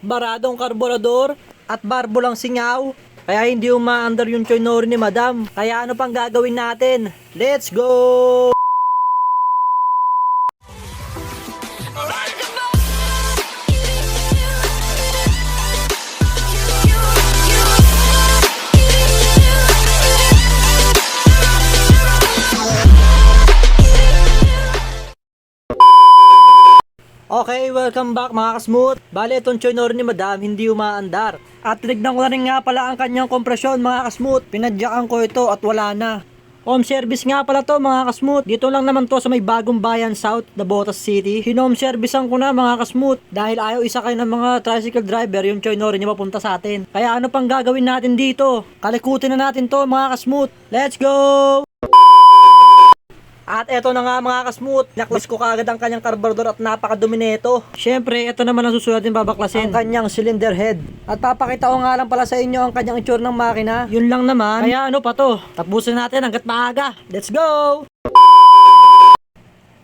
baradong karburador, at barbulang singaw. Kaya hindi umaandar yung choynori ni madam. Kaya ano pang gagawin natin? Let's go! Okay, welcome back mga kasmooth. Bale, itong choynori ni madam hindi umaandar. At tinignan ko na rin nga pala ang kanyang kompresyon mga kasmooth. Pinadyakan ko ito at wala na. Home service nga pala to mga kasmooth. Dito lang naman to sa may Bagong Bayan South, Navotas City. Hinome servicean ko na mga kasmooth dahil ayaw isa kayo ng mga tricycle driver yung choynori niya papunta sa atin. Kaya ano pang gagawin natin dito? Kalikutin na natin to mga kasmooth. Let's go! At eto na nga mga kasmooth, naklas ko kaagad ang kanyang karburador at napakadumi nito. Syempre, eto naman ang susunod din babaklasin, ang kanyang cylinder head. At papakita ko nga lang pala sa inyo ang kanyang itsura ng makina. Yun lang naman. Kaya ano pa to? Tapusin natin hanggat maaga. Let's go!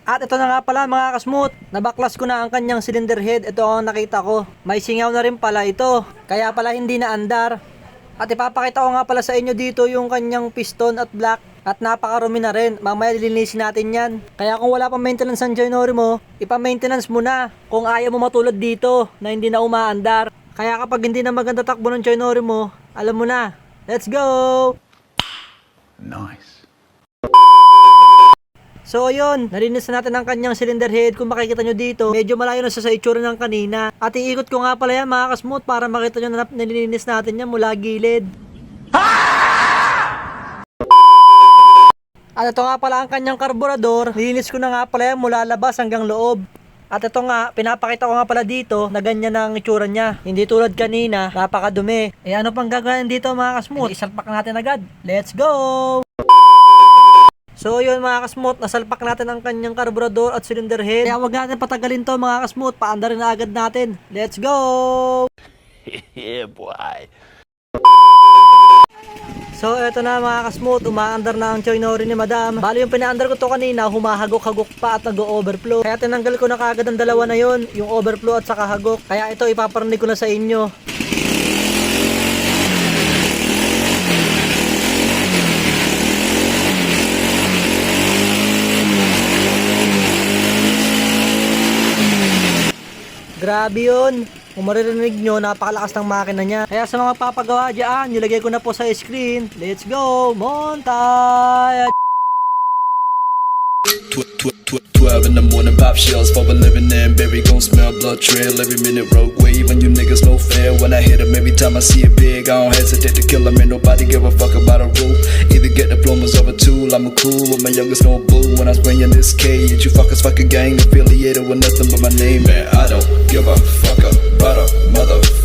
At ito na nga pala mga kasmooth, nabaklas ko na ang kanyang cylinder head. Ito ang nakita ko. May singaw na rin pala ito. Kaya pala hindi na andar. At ipapakita ko nga pala sa inyo dito yung kanyang piston at block. At napakarumi na rin. Mamaya lilinisin natin yan. Kaya kung wala pang maintenance ang choynori mo, ipa-maintenance mo na. Kung ayaw mo matulad dito na hindi na umaandar. Kaya kapag hindi na maganda takbo ng choynori mo, alam mo na. Let's go! Nice. So ayun, nalinis na natin ang kanyang cylinder head. Kung makikita nyo dito, medyo malayo na sa itsura ng kanina. At iikot ko nga pala yan mga kasmooth para makita nyo na nilinis natin yan mula gilid. At ito nga pala ang kanyang karburador. Nilinis ko na nga pala yan mula labas hanggang loob. At ito nga, pinapakita ko nga pala dito na ganyan ang itsura niya. Hindi tulad kanina, napakadumi. Eh ano pang gagawin dito mga kasmooth? Isalpak natin agad. Let's go! So yun mga kasmooth, nasalpak natin ang kanyang karburador at cylinder head. Kaya wag natin patagalin to mga kasmooth, paandarin na agad natin. Let's go! Yeah, boy. So eto na mga kasmooth, umaandar na ang choynori ni madam. Bali yung pinaandar ko to kanina, humahagok-hagok pa at nag-overflow. Kaya tinanggal ko na kagad ang dalawa na yon, yung overflow at saka hagok. Kaya ito ipaparinig ko na sa inyo. Grabe yun. Kung maririnig nyo, napakalakas ng makina niya. Kaya sa mga papagawa dyan, nilagay ko na po sa screen. Let's go! Montage! 12 in the morning, pop shells for a living in. Baby gon' smell blood trail every minute. Rogue wave and you niggas no fair. When I hit 'em, every time I see it big, I don't hesitate to kill 'em. Ain't nobody give a fuck about a rule. Either get diplomas or a tool. I'm a cool with my youngest no boo. When I was bringing this cage, you fuckers fucking gang affiliated with nothing but my name. Man, I don't give a fuck about a motherfucker.